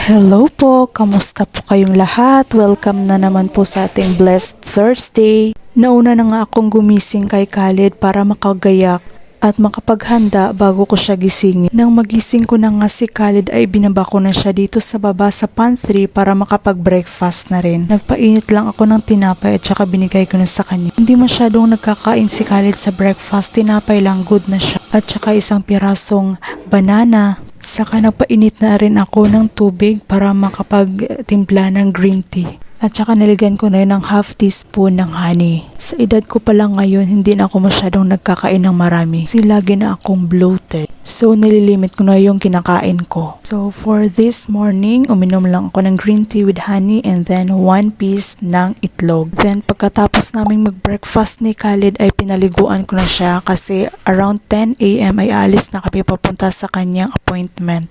Hello po, kamusta po kayong lahat? Welcome na naman po sa ating Blessed Thursday. Nauna na nga akong gumising kay Khaled para makagayak at makapaghanda bago ko siya gisingin. Nang magising ko na nga si Khaled ay binaba ko na siya dito sa baba sa pantry para makapag-breakfast na rin. Nagpainit lang ako ng tinapay at saka binigay ko na sa kanya. Hindi masyadong nagkakain si Khaled sa breakfast, tinapay lang, good na siya. At saka isang pirasong banana. Saka nagpainit na rin ako ng tubig para makapagtimpla ng green tea. At saka nilagyan ko na rin ng half teaspoon ng honey. Sa edad ko pa lang ngayon, hindi na ako masyadong nagkakain ng marami. Kasi lagi na akong bloated. So nililimit ko na yung kinakain ko. So for this morning, uminom lang ako ng green tea with honey and then 1 piece ng itlog. Then pagkatapos naming mag-breakfast ni Khaled ay pinaliguan ko na siya kasi around 10 a.m. ay alis na kami papunta sa kanyang appointment.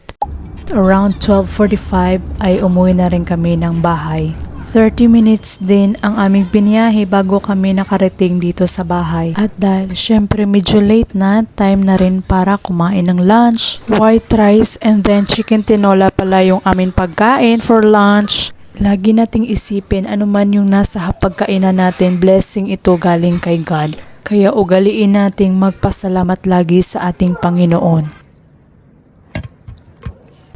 Around 12:45 ay umuwi na rin kami ng bahay. 30 minutes din ang aming biniyahe bago kami nakarating dito sa bahay. At dahil syempre medyo late na, time na rin para kumain ng lunch. White rice and then chicken tinola pala yung aming pagkain for lunch. Lagi nating isipin ano man yung nasa hapagkainan natin, blessing ito galing kay God. Kaya ugaliin nating magpasalamat lagi sa ating Panginoon.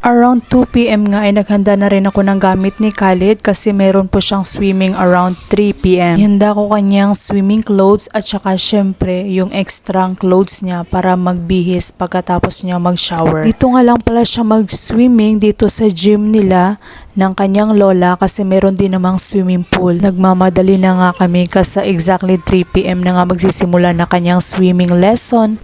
Around 2 p.m. nga ay naghanda na rin ako ng gamit ni Khaled kasi meron po siyang swimming around 3 p.m. Handa ko kanyang swimming clothes at saka syempre yung extra clothes niya para magbihis pagkatapos niya mag-shower. Dito nga lang pala siya mag-swimming dito sa gym nila ng kanyang lola kasi meron din namang swimming pool. Nagmamadali na nga kami kasi exactly 3 p.m. na nga magsisimula na kanyang swimming lesson.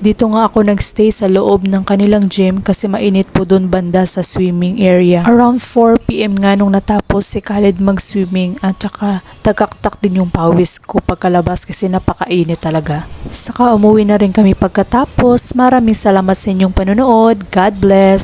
Dito nga ako nagstay sa loob ng kanilang gym kasi mainit po doon banda sa swimming area. Around 4 p.m. nga nung natapos si Khaled mag-swimming at saka tagaktak din yung pawis ko pagkalabas kasi napakainit talaga. Saka umuwi na rin kami pagkatapos. Maraming salamat sa inyong panonood. God bless!